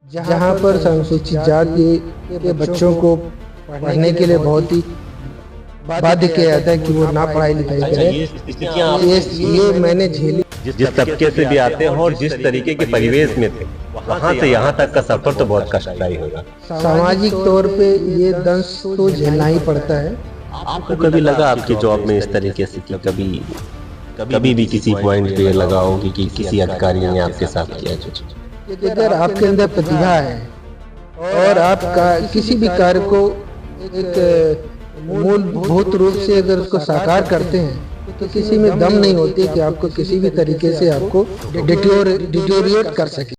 जहाँ पर अनुसूचित जाति के बच्चों को पढ़ने के लिए बहुत ही बाध्य किया जाता है कि वो ना पढ़ाई लिखाई करें। ये मैंने झेली। जिस तबके से भी आते हैं और जिस तरीके के परिवेश में थे, वहाँ से यहाँ तक का सफर तो बहुत कष्टदायी होगा। सामाजिक तौर पे ये दंश तो झेलना ही पड़ता है। आपको कभी लगा आपकी जॉब में इस तरीके से कि कभी भी किसी पॉइंट पे लगा हो कि किसी अधिकारी ने आपके साथ किया जो? अगर आपके अंदर प्रतिभा है और आप किसी भी कार्य को एक मूलभूत रूप से अगर उसको साकार करते हैं तो किसी में दम नहीं होती कि आपको किसी भी तरीके से आपको डिटोरिएट कर सके।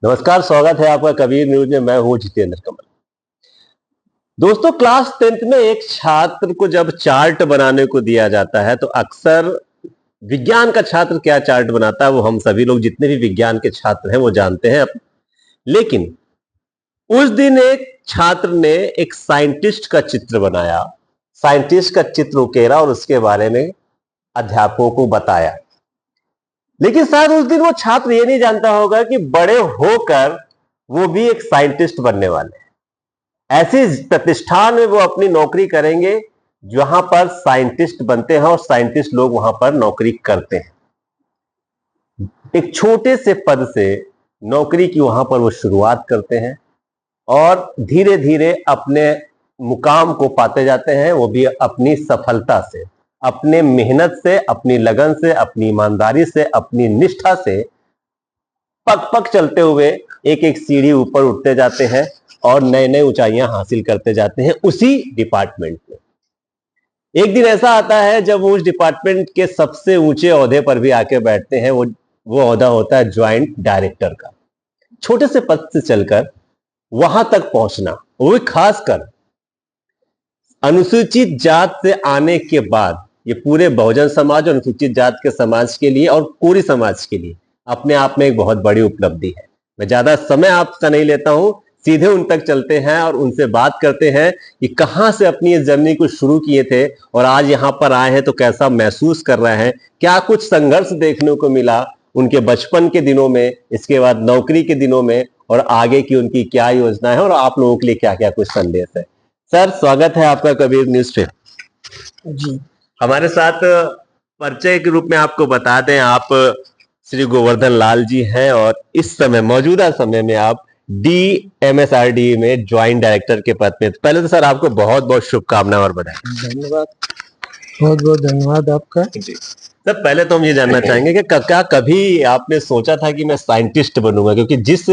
नमस्कार, स्वागत है आपका कबीर न्यूज में। मैं हूं जितेंद्र कमल। दोस्तों, क्लास 10th में एक छात्र को जब चार्ट बनाने को दिया जाता है तो अक्सर विज्ञान का छात्र क्या चार्ट बनाता है वो हम सभी लोग जितने भी विज्ञान के छात्र हैं वो जानते हैं। लेकिन उस दिन एक छात्र ने एक साइंटिस्ट का चित्र बनाया, साइंटिस्ट का चित्र उकेरा और उसके बारे में अध्यापकों को बताया। लेकिन शायद उस दिन वो छात्र ये नहीं जानता होगा कि बड़े होकर वो भी एक साइंटिस्ट बनने वाले हैं। ऐसे प्रतिष्ठान में वो अपनी नौकरी करेंगे जहां पर साइंटिस्ट बनते हैं और साइंटिस्ट लोग वहां पर नौकरी करते हैं। एक छोटे से पद से नौकरी की वहां पर वो शुरुआत करते हैं और धीरे धीरे अपने मुकाम को पाते जाते हैं, वो भी अपनी सफलता से, अपने मेहनत से, अपनी लगन से, अपनी ईमानदारी से, अपनी निष्ठा से पग पग चलते हुए एक एक सीढ़ी ऊपर उठते जाते हैं और नए नए ऊंचाइयां हासिल करते जाते हैं उसी डिपार्टमेंट में। एक दिन ऐसा आता है जब वो उस डिपार्टमेंट के सबसे ऊंचे ओहदे पर भी आके बैठते हैं। वो ओहदा होता है ज्वाइंट डायरेक्टर का। छोटे से पद से चलकर वहां तक पहुंचना, वो भी खासकर अनुसूचित जात से आने के बाद, ये पूरे बहुजन समाज और अनुसूचित जात के समाज के लिए और पूरी समाज के लिए अपने आप में एक बहुत बड़ी उपलब्धि है। मैं ज्यादा समय आपका नहीं लेता हूं, सीधे उन तक चलते हैं और उनसे बात करते हैं कि कहां से अपनी इस जर्नी को शुरू किए थे और आज यहां पर आए हैं तो कैसा महसूस कर रहे हैं, क्या कुछ संघर्ष देखने को मिला उनके बचपन के दिनों में, इसके बाद नौकरी के दिनों में, और आगे की उनकी क्या योजना है और आप लोगों के लिए क्या क्या कुछ संदेश है। सर, स्वागत है आपका कबीर न्यूज पे। जी, हमारे साथ परिचय के रूप में आपको बता दें, आप श्री गोवर्धन लाल जी हैं और इस समय, मौजूदा समय में आप DMSRD में ज्वाइंट डायरेक्टर के पद में। पहले तो सर आपको बहुत बहुत शुभकामनाएं और बधाई। धन्यवाद, बहुत बहुत धन्यवाद आपका। जी सर, पहले तो हम ये जानना चाहेंगे कि क्या कभी आपने सोचा था कि मैं साइंटिस्ट बनूंगा? क्योंकि जिस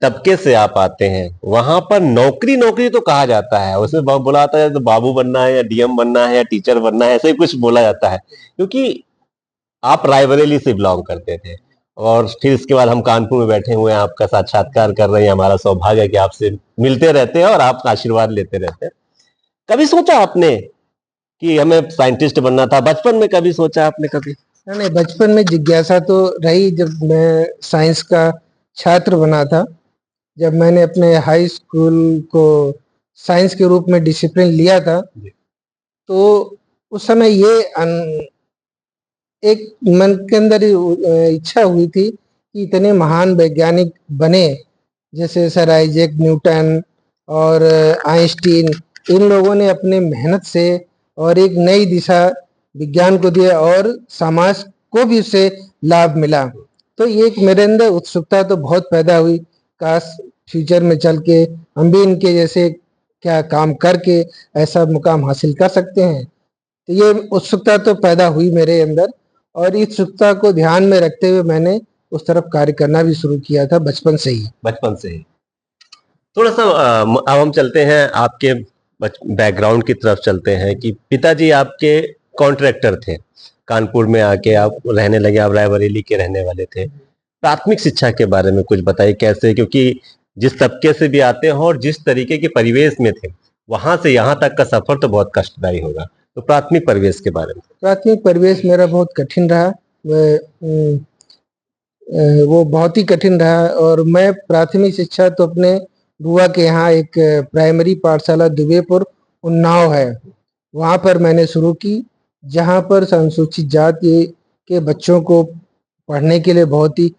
तबके से आप आते हैं वहां पर नौकरी नौकरी तो कहा जाता है, उसमें बोला जाता है तो बाबू बनना है या DM बनना है या टीचर बनना है, ऐसा ही कुछ बोला जाता है। क्योंकि आप रायबरेली से बिलोंग करते थे और फिर इसके बाद हम कानपुर में बैठे हुए हैं, आपका साक्षात्कार कर रहे हैं। हमारा सौभाग्य है कि आपसे मिलते रहते हैं और आपका आशीर्वाद लेते रहते हैं। कभी सोचा आपने कि हमें साइंटिस्ट बनना था? बचपन में कभी सोचा आपने? कभी नहीं, बचपन में जिज्ञासा तो रही। जब मैं साइंस का छात्र बना था, जब मैंने अपने हाई स्कूल को साइंस के रूप में डिसिप्लिन लिया था, तो उस समय ये एक मन के अंदर इच्छा हुई थी कि इतने महान वैज्ञानिक बने जैसे सर आइजैक न्यूटन और आइंस्टीन। इन लोगों ने अपने मेहनत से और एक नई दिशा विज्ञान को दिया और समाज को भी उससे लाभ मिला। तो ये एक मेरे अंदर उत्सुकता तो बहुत पैदा हुई, काश फ्यूचर में चल के हम भी इनके जैसे क्या काम करके ऐसा मुकाम हासिल कर सकते हैं। तो ये उत्सुकता तो पैदा हुई मेरे अंदर और इस उत्सुकता को ध्यान में रखते हुए मैंने उस तरफ कार्य करना भी शुरू किया था बचपन से ही। बचपन से ही थोड़ा सा अब हम चलते हैं आपके बैकग्राउंड की तरफ चलते हैं कि पिताजी आपके कॉन्ट्रैक्टर थे, कानपुर में आके आप रहने लगे, आप रायबरेली के रहने वाले थे। प्राथमिक शिक्षा के बारे में कुछ बताइए कैसे, क्योंकि जिस तबके से भी आते हैं और जिस तरीके के परिवेश में थे वहां से यहाँ तक का सफर तो बहुत कष्टदायी होगा। तो प्राथमिक परिवेश के बारे में। प्राथमिक परिवेश मेरा बहुत कठिन रहा, वो बहुत ही कठिन रहा। और मैं प्राथमिक शिक्षा तो अपने बुआ के यहाँ एक प्राइमरी पाठशाला दुबेपुर उन्नाव है, वहाँ पर मैंने शुरू की, जहाँ पर अनुसूचित जाति के बच्चों को पढ़ने के लिए बहुत ही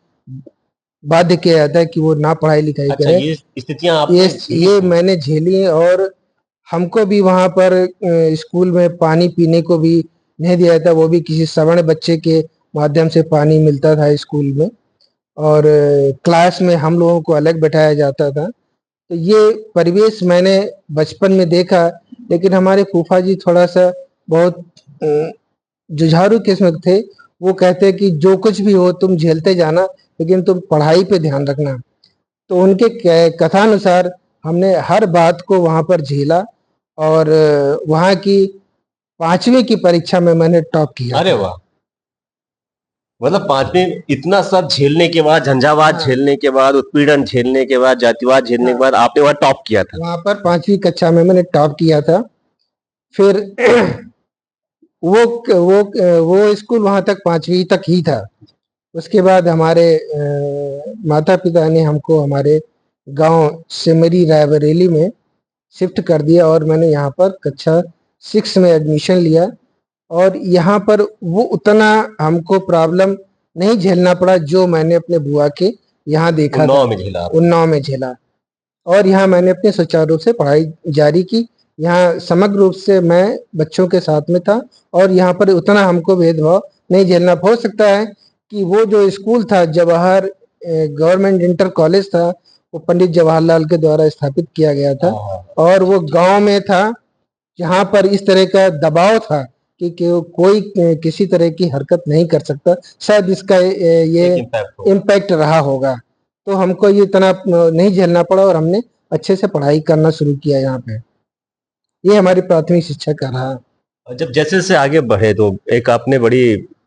बाध्य किया जाता है कि वो ना पढ़ाई लिखाई अच्छा, करें। ये स्थितियां आपने झेली ये थी? मैंने झेली और हमको भी वहाँ पर स्कूल में पानी पीने को भी नहीं दिया जाता, वो भी किसी सवर्ण बच्चे के माध्यम से पानी मिलता था स्कूल में। और क्लास में हम लोगों को अलग बैठाया जाता था। तो ये परिवेश मैंने बचपन में देखा, लेकिन हमारे फूफा जी थोड़ा-सा बहुत जुझारू किस्म के थे। वो कहते कि जो कुछ भी हो तुम झेलते जाना, लेकिन तुम पढ़ाई पे ध्यान रखना। तो उनके कथानुसार हमने हर बात को वहाँ पर झेला और वहाँ की 5वीं की परीक्षा में मैंने टॉप किया अरे था। वाह! मतलब 5वीं इतना सब झेलने के बाद, झंझावात हाँ, झेलने के बाद, उत्पीड़न झेलने के बाद, जातिवाद झेलने के हाँ। बाद आपने वहाँ टॉप किया था। वहाँ पर 5वीं कक्षा में मैंने टॉप किया था। फिर वो स्कूल वहाँ तक 5वीं तक ही था। उसके बाद हमारे माता-पिता ने हमको हमारे गाँव सिमरी रायबरेली में शिफ्ट कर दिया और मैंने यहाँ पर कक्षा 6 में एडमिशन लिया और यहाँ पर वो उतना हमको प्रॉब्लम नहीं झेलना पड़ा जो मैंने अपने बुआ के यहाँ देखा था, उन्नाव में झेला आपने। उन्नाव में झेला। और यहाँ मैंने अपनी सुचारू रूप से पढ़ाई जारी की। यहाँ समग्र रूप से मैं बच्चों के साथ में था और यहाँ पर उतना हमको भेदभाव नहीं झेलना। हो सकता है कि वो जो स्कूल था जवाहर गवर्नमेंट इंटर कॉलेज था, वो पंडित जवाहरलाल के द्वारा स्थापित किया गया था और वो गाँव में था, जहाँ पर इस तरह का दबाव था कि कोई किसी तरह की हरकत नहीं कर सकता। शायद इसका ये इम्पैक्ट रहा होगा। तो हमको ये इतना नहीं झेलना पड़ा और हमने अच्छे से पढ़ाई करना शुरू किया यहाँ पे। ये हमारी प्राथमिक शिक्षा का रहा। और जब जैसे-जैसे आगे बढ़े तो एक आपने बड़ी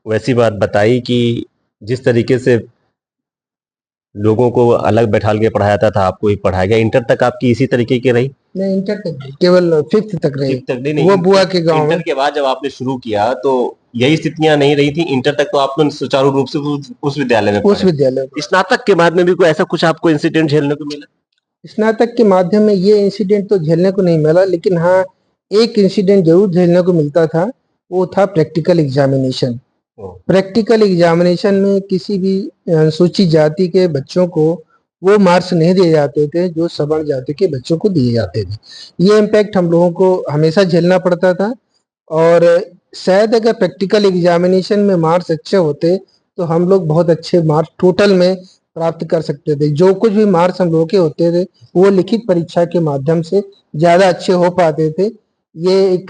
वैसी बात बताई कि जिस तरीके से लोगों को अलग बैठाल के पढ़ाया जाता था, आपको ही पढ़ाया गया। इंटर तक आपकी इसी तरीके की रही? नहीं, इंटर तक नहीं, केवल 5th तक रही। 5th तक नहीं, वो बुआ के गाँव इंटर में। के बाद जब आपने शुरू किया तो यही स्थितियां नहीं रही थी। इंटर तक तो आपने सुचारू रूप से उस विद्यालय में उस पढ़े। विद्यालय में। स्नातक के बाद में भी कोई ऐसा कुछ आपको इंसिडेंट झेलने को मिला? स्नातक के माध्यम में ये इंसिडेंट तो झेलने को नहीं मिला, लेकिन हाँ, एक इंसिडेंट ज़रूर झेलने को मिलता था, वो था प्रैक्टिकल एग्ज़ामिनेशन। ओह! प्रैक्टिकल एग्ज़ामिनेशन में किसी भी अनुसूचित जाति के बच्चों को वो मार्क्स नहीं दिए जाते थे, जो सवर्ण जाति के बच्चों को दिए जाते थे। ये इम्पैक्ट हम लोगों को हमेशा झेलना पड़ता था और शायद अगर प्रैक्टिकल एग्ज़ामिनेशन में मार्क्स अच्छे होते, तो हम लोग बहुत अच्छे मार्क्स टोटल में प्राप्त कर सकते थे। जो कुछ भी मार्क्स हम लोगों के होते थे, वो लिखित परीक्षा के माध्यम से ज़्यादा अच्छे हो पाते थे। ये एक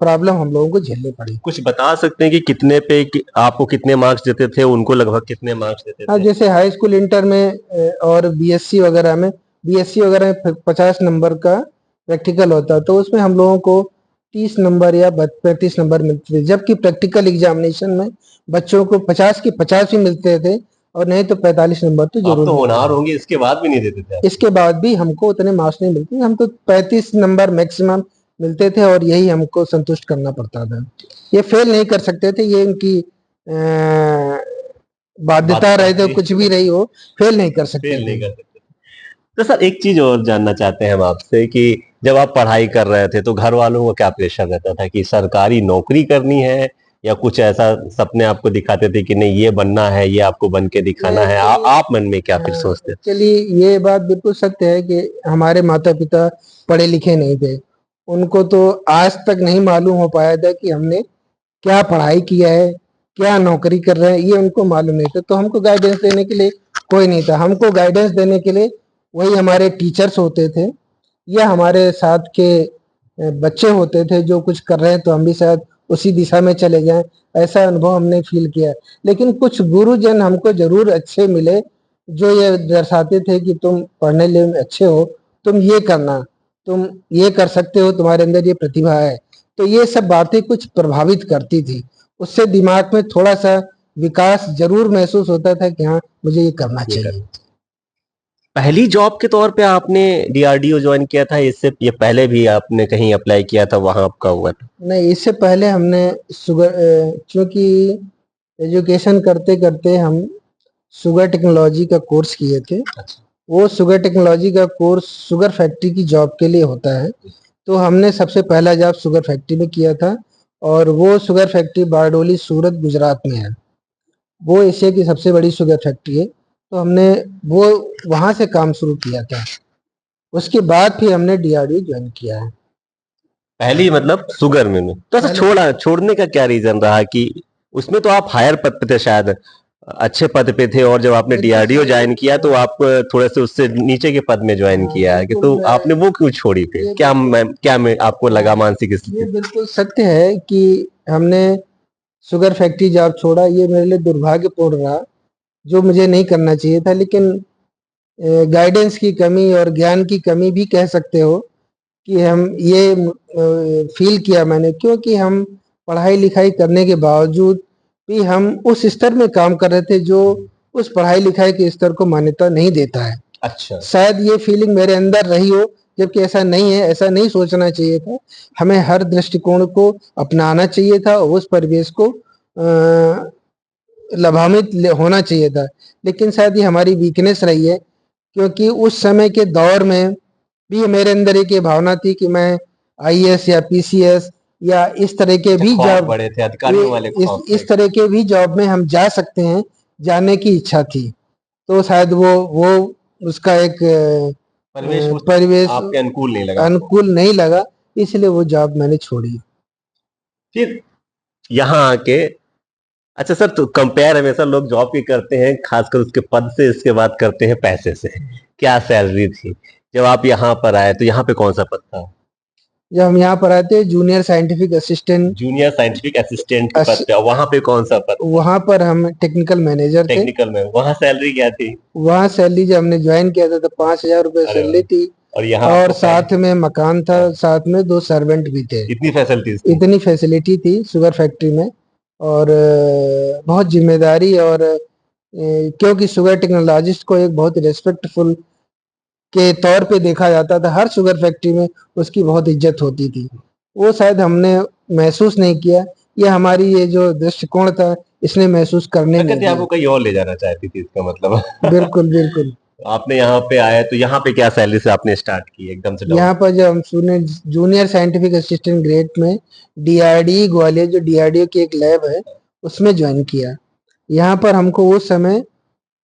प्रॉब्लम हम लोगों को झेलनी पड़ी। कुछ बता सकते हैं कि कितने पे आपको कितने मार्क्स देते थे, उनको लगभग कितने मार्क्स देते हाँ, थे? जैसे हाई स्कूल इंटर में और बीएससी वगैरह में 50 नंबर का प्रैक्टिकल होता, तो उसमें हम लोगों को 30 नंबर या 35 नंबर मिलते थे, जबकि प्रैक्टिकल एग्जामिनेशन में बच्चों को 50 के 50 ही मिलते थे और नहीं तो 45 नंबर तो आप जरूर तो मिलते होनहार थे। होंगे, इसके बाद भी नहीं देते थे आप? इसके बाद भी हमको उतने मार्क्स नहीं मिलते, हम तो 35 नंबर मैक्सिमम मिलते थे और यही हमको संतुष्ट करना पड़ता था। ये फेल नहीं कर सकते थे, ये इनकी बाध्यता रहे तो कुछ भी रही हो, फेल नहीं कर सकते फेल नहीं थे। कर सकते। तो सर एक चीज और जानना चाहते हैं हम आपसे कि जब आप पढ़ाई कर रहे थे तो घर वालों को क्या प्रेशर रहता था कि सरकारी नौकरी करनी है या कुछ ऐसा सपने आपको दिखाते थे कि नहीं ये बनना है, ये आपको बन के दिखाना है? आप मन में क्या फिर सोचते थे? एक्चुअली ये बात बिल्कुल सत्य है कि हमारे माता-पिता पढ़े लिखे नहीं थे। उनको तो आज तक नहीं मालूम हो पाया था कि हमने क्या पढ़ाई किया है, क्या नौकरी कर रहे हैं, ये उनको मालूम नहीं था। तो हमको गाइडेंस देने के लिए कोई नहीं था। हमको गाइडेंस देने के लिए वही हमारे टीचर्स होते थे या हमारे साथ के बच्चे होते थे, जो कुछ कर रहे हैं तो हम भी शायद उसी दिशा में चले जाएँ, ऐसा अनुभव हमने फ़ील किया है। लेकिन कुछ गुरुजन हमको ज़रूर अच्छे मिले, जो ये दर्शाते थे कि तुम पढ़ने में अच्छे हो, तुम ये करना, तुम ये कर सकते हो, तुम्हारे अंदर ये प्रतिभा है। तो ये सब बातें कुछ प्रभावित करती थी। उससे दिमाग में थोड़ा-सा विकास ज़रूर महसूस होता था कि हाँ, मुझे ये करना चाहिए। पहली जॉब के तौर पे आपने डीआरडीओ ज्वाइन किया था, इससे ये पहले भी आपने कहीं अप्लाई किया था, वहां आपका हुआ था? नहीं, इससे पहले हमने चूँकि एजुकेशन करते-करते हम शुगर टेक्नोलॉजी का कोर्स किए थे। अच्छा। वो शुगर टेक्नोलॉजी का कोर्स शुगर फैक्ट्री की जॉब के लिए होता है। तो हमने सबसे पहला जॉब शुगर फैक्ट्री में किया था, और वो शुगर फैक्ट्री बारडोली सूरत गुजरात में है। वो एशिया की सबसे बड़ी शुगर फैक्ट्री है। तो हमने वो वहाँ से काम शुरू किया था। उसके बाद फिर हमने डीआरडीओ ज्वाइन किया है। पहली मतलब शुगर में तो ऐसा छोड़ने का क्या रीजन रहा कि उसमें तो आप हायर पद पे थे शायद, अच्छे पद पे थे, और जब आपने डीआरडीओ ज्वाइन किया तो आप थोड़े से उससे नीचे के पद में ज्वाइन किया है कि तो आपने वो क्यों छोड़ी फिर? क्या मैं आपको लगा मानसिक स्थिति? ये बिल्कुल सत्य है कि हमने शुगर फैक्ट्री जॉब छोड़ा, ये मेरे लिए दुर्भाग्यपूर्ण रहा, जो मुझे नहीं करना चाहिए था। लेकिन गाइडेंस की कमी और ज्ञान की कमी भी कह सकते हो कि हम ये फील किया मैंने, क्योंकि हम पढ़ाई लिखाई करने के बावजूद भी हम उस स्तर में काम कर रहे थे जो उस पढ़ाई लिखाई के स्तर को मान्यता नहीं देता है। अच्छा, शायद ये फीलिंग मेरे अंदर रही हो, जबकि ऐसा नहीं है, ऐसा नहीं सोचना चाहिए था। हमें हर दृष्टिकोण को अपनाना चाहिए था और उस परिवेश को लाभान्वित होना चाहिए था। लेकिन शायद ये हमारी वीकनेस रही है, क्योंकि उस समय के दौर में भी मेरे अंदर एक ये भावना थी कि मैं आईएएस या पीसीएस या इस तरह के भी जॉब, बड़े थे अधिकारियों वाले इस तरह के भी जॉब में हम जा सकते हैं, जाने की इच्छा थी। तो शायद वो उसका एक परिवेश आपके अनुकूल नहीं लगा, इसलिए वो जॉब मैंने छोड़ी। फिर यहाँ आके अच्छा सर, तो कंपेयर हमेशा लोग जॉब की करते हैं, खासकर उसके पद से, इसके बाद करते हैं पैसे से। क्या सैलरी थी जब आप यहाँ पर आए? तो यहाँ पे कौन सा पद था? जब हम यहाँ पर आए थे junior scientific assistant. Junior scientific assistant के पद पे। वहां पे कौन सा पद? वहां पर हम टेक्निकल मैनेजर थे। टेक्निकल में वहां सैलरी क्या थी? वहाँ सैलरी जब हमने ज्वाइन किया था तो 5,000 रुपए सैलरी थी, और यहाँ और साथ में मकान था, साथ में 2 सर्वेंट भी थे। इतनी फैसिलिटी थी शुगर फैक्ट्री में, और बहुत जिम्मेदारी, और क्योंकि शुगर टेक्नोलॉजिस्ट को एक बहुत रिस्पेक्टफुल के तौर पे देखा जाता था, हर शुगर फैक्ट्री में उसकी बहुत इज्जत होती थी। वो शायद हमने महसूस नहीं किया, ये हमारी ये जो दृष्टिकोण था इसने महसूस करने नहीं दिया। आपको कहीं और ले जाना चाहती थी इसका मतलब? बिल्कुल बिल्कुल। आपने यहाँ पे आए तो यहाँ पे क्या सैलरी से आपने स्टार्ट की एकदम से? यहाँ पर जब हम जूनियर साइंटिफिक असिस्टेंट ग्रेड में डीआरडी ग्वालियर, जो डीआरडीओ की एक लैब है, उसमें ज्वाइन किया। यहाँ पर हमको उस समय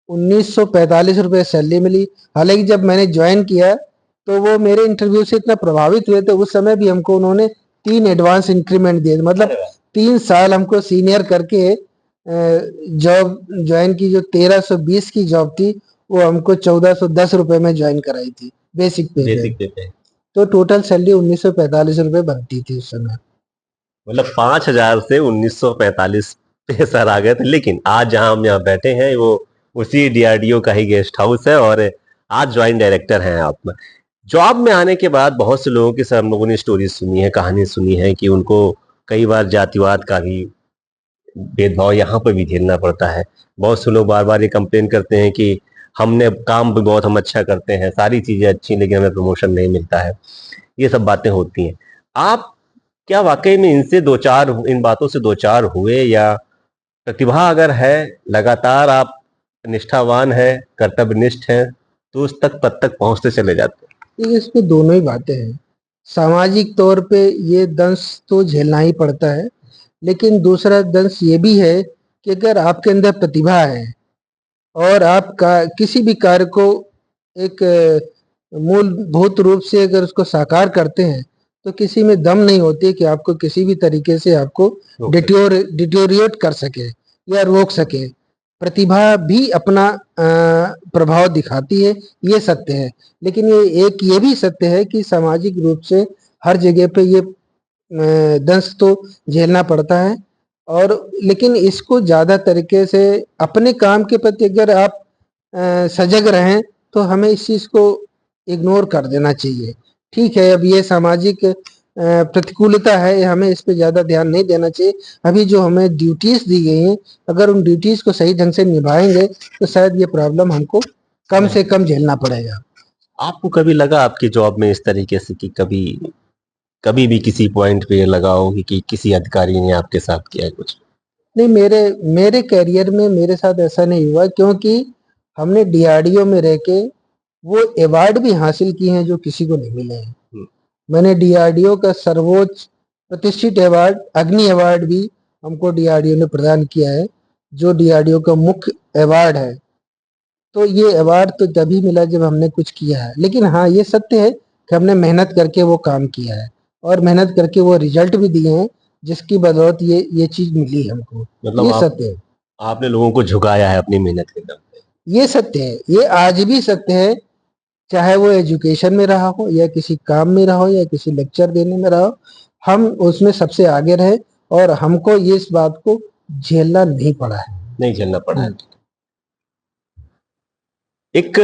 1945 रुपये सैलरी मिली। हालांकि जब मैंने ज्वाइन किया तो वो मेरे इंटरव्यू से इतना प्रभावित हुए थे, उस समय भी हमको उन्होंने 3 एडवांस इंक्रीमेंट दिए, मतलब 3 साल हमको सीनियर करके जॉब ज्वाइन की। जो 1320 की जॉब थी वो हमको 1410 रुपए में ज्वाइन कराई थी, बेसिक पे। तो टोटल सैलरी 1945 रुपए बनती थी उस समय। मतलब 5,000 से 1945 पे सर आ गए थे। लेकिन आज जहां हम यहाँ बैठे हैं वो उसी डीआरडीओ का ही गेस्ट हाउस है, और आज ज्वाइंट डायरेक्टर हैं आप। जॉब में आने के बाद बहुत से लोगों की सर हम लोगों ने स्टोरी सुनी है, कहानी सुनी है कि उनको कई बार जातिवाद का भी भेदभाव यहाँ पर भी झेलना पड़ता है। बहुत से लोग बार बार ये कंप्लेन करते हैं कि हमने काम भी बहुत हम अच्छा करते हैं, सारी चीजें अच्छी, लेकिन हमें प्रमोशन नहीं मिलता है। ये सब बातें होती हैं। आप क्या वाकई में इन बातों से दो चार हुए, या प्रतिभा अगर है, लगातार आप निष्ठावान है, कर्तव्यनिष्ठ हैं, तो उस पद तक पहुंचते चले जाते हैं? इसमें दोनों ही बातें हैं। सामाजिक तौर पे ये दंश तो झेलना ही पड़ता है, लेकिन दूसरा दंश ये भी है कि अगर आपके अंदर प्रतिभा है और आप किसी भी कार्य को एक मूलभूत रूप से अगर उसको साकार करते हैं, तो किसी में दम नहीं होती कि आपको किसी भी तरीके से आपको डिटोरिएट कर सके या रोक सके। प्रतिभा भी अपना प्रभाव दिखाती है, ये सत्य है। लेकिन ये भी सत्य है कि सामाजिक रूप से हर जगह पे ये दंश तो झेलना पड़ता है। और लेकिन इसको ज़्यादा तरीके से अपने काम के प्रति अगर आप सजग रहें, तो हमें इस चीज़ को इग्नोर कर देना चाहिए। ठीक है, अब ये सामाजिक प्रतिकूलता है, हमें इस पे ज़्यादा ध्यान नहीं देना चाहिए। अभी जो हमें ड्यूटीज़ दी गई हैं, अगर उन ड्यूटीज़ को सही ढंग से निभाएंगे तो शायद ये प्रॉब्लम हमको कम से कम झेलना पड़ेगा। आपको कभी लगा आपकी जॉब में इस तरीके से कि कभी भी किसी पॉइंट पे लगा हो कि किसी अधिकारी ने आपके साथ किया है कुछ? नहीं, मेरे करियर में मेरे साथ ऐसा नहीं हुआ, क्योंकि हमने डीआरडीओ में रह के वो अवार्ड भी हासिल किए हैं जो किसी को नहीं मिले हैं। मैंने डीआरडीओ का सर्वोच्च प्रतिष्ठित अवार्ड अग्नि अवार्ड भी हमको डीआरडीओ ने प्रदान किया है, जो डीआरडीओ का मुख्य अवार्ड है। तो ये अवार्ड तो तभी मिला जब हमने कुछ किया है, लेकिन हाँ ये सत्य है कि हमने मेहनत करके वो काम किया है और मेहनत करके वो रिजल्ट भी दिए हैं, जिसकी बदौलत ये चीज मिली है हमको। मतलब ये सत्य है, आपने लोगों को झुकाया है अपनी मेहनत के दम पे। ये सत्य है, ये आज भी सत्य है, चाहे वो एजुकेशन में रहा हो या किसी काम में रहा हो या किसी लेक्चर देने में रहा हो, हम उसमें सबसे आगे रहे और हमको ये इस बात को झेलना नहीं पड़ा है। नहीं झेलना पड़ा है। एक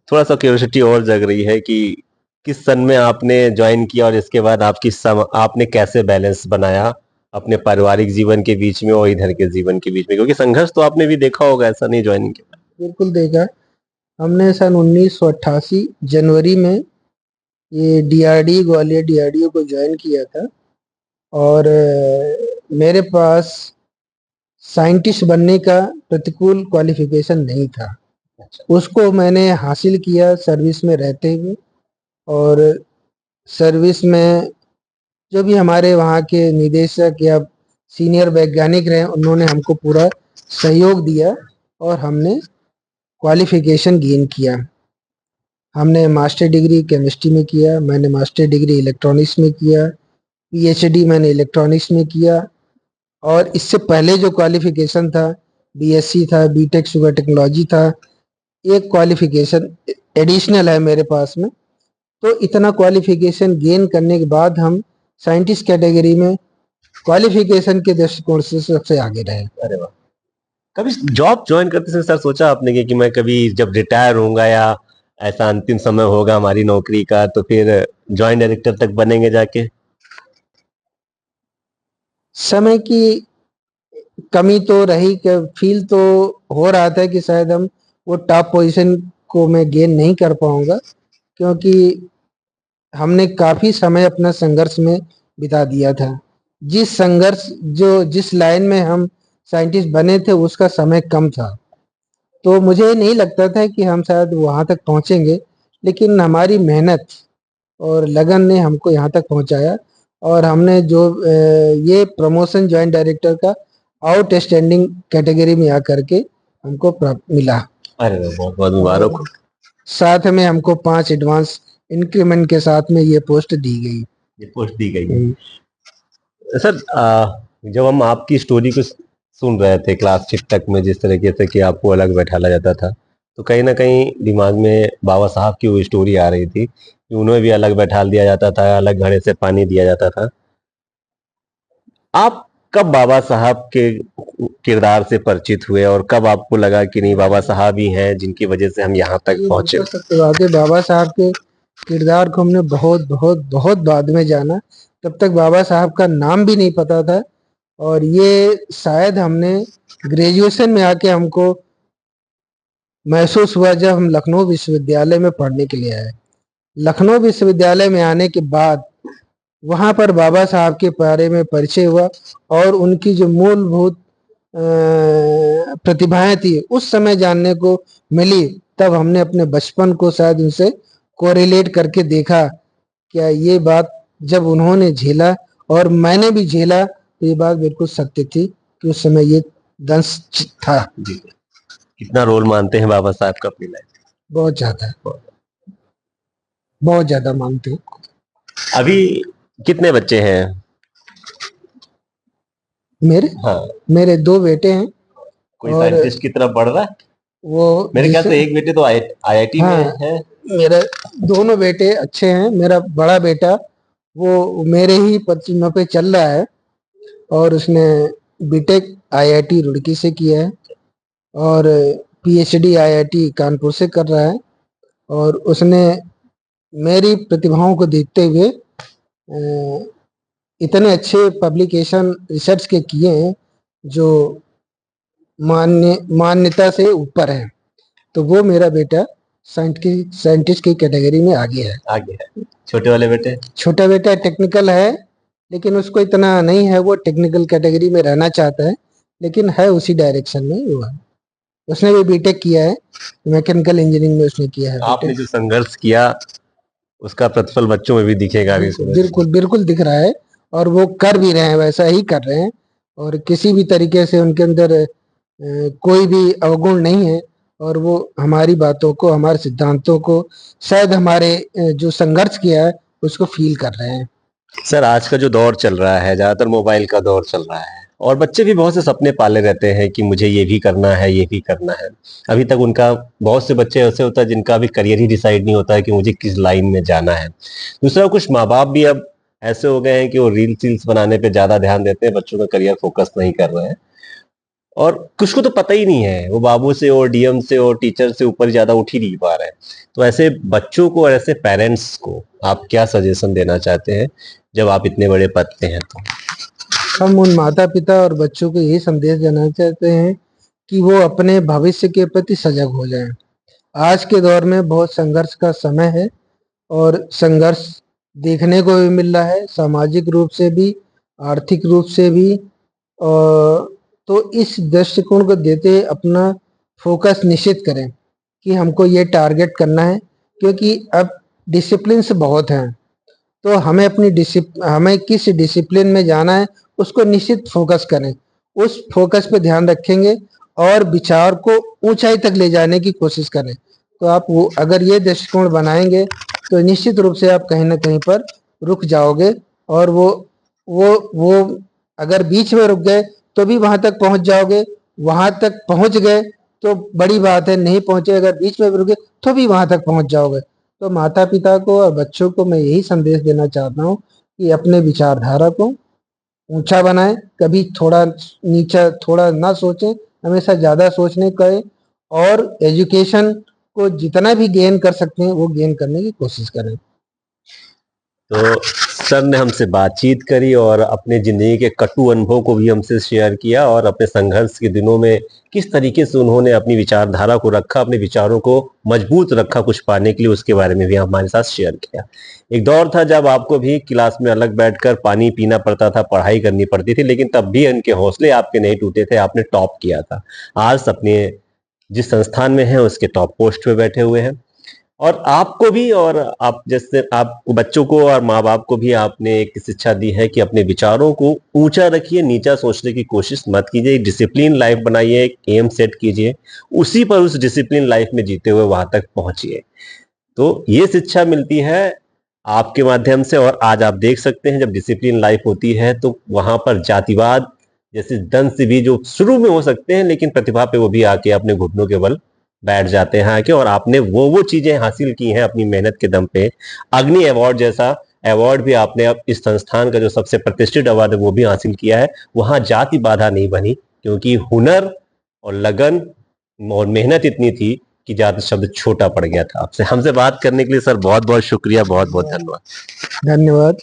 थोड़ा सा क्यूरियोसिटी और जग रही है कि किस सन में आपने ज्वाइन किया और इसके बाद आपने कैसे बैलेंस बनाया अपने पारिवारिक जीवन के बीच में और इधर के जीवन के बीच में, क्योंकि संघर्ष तो आपने भी देखा होगा, ऐसा नहीं ज्वाइनिंग के बाद। बिल्कुल देखा, हमने सन 1988 जनवरी में ये डीआरडी ग्वालियर डीआरडीओ को ज्वाइन किया था और मेरे पास साइंटिस्ट बनने का प्रतिकूल क्वालिफिकेशन नहीं था। उसको मैंने हासिल किया सर्विस में रहते हुए, और सर्विस में जो भी हमारे वहाँ के निदेशक या सीनियर वैज्ञानिक रहे, उन्होंने हमको पूरा सहयोग दिया और हमने क्वालिफिकेशन गेन किया। हमने मास्टर डिग्री केमिस्ट्री में किया, मैंने मास्टर डिग्री इलेक्ट्रॉनिक्स में किया, पीएचडी मैंने इलेक्ट्रॉनिक्स में किया, और इससे पहले जो क्वालिफिकेशन था बीएससी था, बीटेक शुगर टेक्नोलॉजी था, एक क्वालिफिकेशन एडिशनल है मेरे पास में। तो इतना क्वालिफिकेशन गेन करने के बाद हम साइंटिस्ट कैटेगरी में क्वालिफिकेशन के दृष्टिकोण से सबसे आगे रहे। अरे वाह। कभी जॉब ज्वाइन करते समय सर सोचा आपने कि मैं कभी जब रिटायर होऊंगा या ऐसा अंतिम समय होगा हमारी नौकरी का तो फिर जॉइंट डायरेक्टर तक बनेंगे जाके? समय की कमी तो रही, फील तो हो रहा था कि शायद हम वो टॉप पोजीशन को मैं गेन नहीं कर पाऊंगा, क्योंकि हमने काफी समय अपना संघर्ष में बिता दिया था। जिस लाइन में हम साइंटिस्ट बने थे उसका समय कम था, तो मुझे नहीं लगता था कि हम शायद वहां तक पहुंचेंगे, लेकिन हमारी मेहनत और लगन ने हमको यहाँ तक पहुंचाया और हमने जो ये प्रमोशन ज्वाइंट डायरेक्टर का आउटस्टैंडिंग कैटेगरी में आकर के हमको प्राप्त मिला। अरे बहुत बहुत मुबारक। साथ में हमको 5 एडवांस इंक्रीमेंट के साथ में ये पोस्ट दी गई। ये पोस्ट दी गई है। सर जब हम आपकी स्टोरी को सुन रहे थे क्लास 6 तक में, जिस तरीके से कि आपको अलग बैठाला जाता था, तो कहीं ना कहीं दिमाग में बाबा साहब की वो स्टोरी आ रही थी कि उन्हें भी अलग बैठाल दिया जाता था, अलग घड़े से पानी दिया जाता था। आप कब बाबा साहब के किरदार से परिचित हुए और कब आपको लगा कि नहीं बाबा साहब ही हैं जिनकी वजह से हम यहाँ तक पहुंचे? बाबा साहब के किरदार को हमने बहुत बहुत बहुत बाद में जाना, तब तक बाबा साहब का नाम भी नहीं पता था, और ये शायद हमने ग्रेजुएशन में आके हमको महसूस हुआ जब हम लखनऊ विश्वविद्यालय में पढ़ने के लिए आए। लखनऊ विश्वविद्यालय में आने के बाद वहां पर बाबा साहब के बारे में परिचय हुआ और उनकी जो मूलभूत प्रतिभाएं थी उस समय जानने को मिली। तब हमने अपने बचपन को शायद उनसे कोरिलेट करके देखा, क्या ये बात जब उन्होंने झेला और मैंने भी झेला तो ये बात बिल्कुल सत्य थी कि उस समय ये दंश था। कितना रोल मानते हैं बाबा साहब का अपनी लाइफ? बहुत ज्यादा मानते हैं। अभी कितने बच्चे हैं मेरे? हाँ, मेरे 2 बेटे हैं। कोई साइंटिस्ट की तरफ बढ़ रहा है? वो मेरे ख्याल से एक बेटे तो आईआईटी में है। मेरे दोनों बेटे अच्छे हैं। मेरा बड़ा बेटा वो मेरे ही पद पे चल रहा है और उसने बीटेक आईआईटी रुड़की से किया है और पीएचडी आईआईटी कानपुर से कर रहा है, और उसने मेरी प्रतिभाओं को देखते हुए इतने अच्छे पब्लिकेशन रिसर्च के किए हैं जो मान्यता से ऊपर है। तो वो मेरा बेटा साइंटिस्ट की कैटेगरी में आगे है। छोटे वाले बेटे? छोटा बेटा टेक्निकल है, लेकिन उसको इतना नहीं है, वो टेक्निकल कैटेगरी में रहना चाहता है, लेकिन है उसी डायरेक्शन में वो है। उसने भी बीटेक किया है, मैकेनिकल इंजीनियरिंग में उसने किया है। आपने जो संघर्ष किया उसका प्रतिफल बच्चों में भी दिखेगा अभी। बिल्कुल बिल्कुल दिख रहा है, और वो कर भी रहे हैं, वैसा ही कर रहे हैं, और किसी भी तरीके से उनके अंदर कोई भी अवगुण नहीं है, और वो हमारी बातों को, हमारे सिद्धांतों को, शायद हमारे जो संघर्ष किया है उसको फील कर रहे हैं। सर, आज का जो दौर चल रहा है, ज्यादातर मोबाइल का दौर चल रहा है, और बच्चे भी बहुत से सपने पाले रहते हैं कि मुझे ये भी करना है, ये भी करना है। अभी तक उनका, बहुत से बच्चे ऐसे होता है जिनका अभी करियर ही डिसाइड नहीं होता है कि मुझे किस लाइन में जाना है। दूसरा, कुछ माँ बाप भी अब ऐसे हो गए हैं कि वो रील्स बनाने पे ज्यादा ध्यान देते हैं, बच्चों का करियर फोकस नहीं कर रहे हैं। और कुछ को तो पता ही नहीं है, वो बाबू से और डीएम से और टीचर से ऊपर ज्यादा उठ ही नहीं पा रहे हैं। तो ऐसे बच्चों को और ऐसे पेरेंट्स को आप क्या सजेशन देना चाहते हैं जब आप इतने बड़े पद पे हैं? तो हम उन माता पिता और बच्चों को यही संदेश देना चाहते हैं कि वो अपने भविष्य के प्रति सजग हो जाएं। आज के दौर में बहुत संघर्ष का समय है, और संघर्ष देखने को भी मिल रहा है, सामाजिक रूप से भी, आर्थिक रूप से भी। तो इस दृष्टिकोण को देते हुए अपना फोकस निश्चित करें कि हमको ये टारगेट करना है, क्योंकि अब डिसिप्लिन से बहुत हैं, तो हमें किस डिसिप्लिन में जाना है उसको निश्चित फोकस करें, उस फोकस पे ध्यान रखेंगे और विचार को ऊंचाई तक ले जाने की कोशिश करें। तो आप वो अगर ये दृष्टिकोण बनाएंगे तो निश्चित रूप से आप कहीं ना कहीं पर रुक जाओगे, और वो अगर बीच में रुक गए तो भी वहां तक पहुंच जाओगे, वहां तक पहुंच गए तो बड़ी बात है, नहीं पहुंचे अगर बीच में भी रुके तो भी वहां तक पहुंच जाओगे। तो माता पिता को और बच्चों को मैं यही संदेश देना चाहता हूँ कि अपने विचारधारा को ऊंचा बनाएं, कभी थोड़ा नीचा थोड़ा ना सोचें, हमेशा ज्यादा सोचने करें, और एजुकेशन को जितना भी गेन कर सकते हैं वो गेन करने की कोशिश करें। तो सर ने हमसे बातचीत करी और अपने जिंदगी के कटु अनुभव को भी हमसे शेयर किया, और अपने संघर्ष के दिनों में किस तरीके से उन्होंने अपनी विचारधारा को रखा, अपने विचारों को मजबूत रखा कुछ पाने के लिए, उसके बारे में भी हमारे साथ शेयर किया। एक दौर था जब आपको भी क्लास में अलग बैठकर पानी पीना पड़ता था, पढ़ाई करनी पड़ती थी, लेकिन तब भी इनके हौसले आपके नहीं टूटे थे, आपने टॉप किया था। आज अपने जिस संस्थान में है उसके टॉप पोस्ट पे बैठे हुए हैं। और आपको भी, और आप जैसे आप बच्चों को और माँ बाप को भी आपने एक शिक्षा दी है कि अपने विचारों को ऊंचा रखिए, नीचा सोचने की कोशिश मत कीजिए, एक डिसिप्लिन लाइफ बनाइए, एक एम सेट कीजिए, उसी पर उस डिसिप्लिन लाइफ में जीते हुए वहां तक पहुंचिए। तो ये शिक्षा मिलती है आपके माध्यम से, और आज आप देख सकते हैं जब डिसिप्लिन लाइफ होती है तो वहां पर जातिवाद जैसे दंश भी जो शुरू में हो सकते हैं, लेकिन प्रतिभा पे वो भी आके अपने घुटनों के बल बैठ जाते हैं आके, और आपने वो चीजें हासिल की हैं अपनी मेहनत के दम पे। अग्नि अवार्ड जैसा अवार्ड भी आपने अब इस संस्थान का जो सबसे प्रतिष्ठित अवार्ड है वो भी हासिल किया है। वहां जाति बाधा नहीं बनी, क्योंकि हुनर और लगन और मेहनत इतनी थी कि जाति शब्द छोटा पड़ गया था। आपसे हमसे बात करने के लिए सर बहुत बहुत शुक्रिया, बहुत बहुत धन्यवाद। धन्यवाद।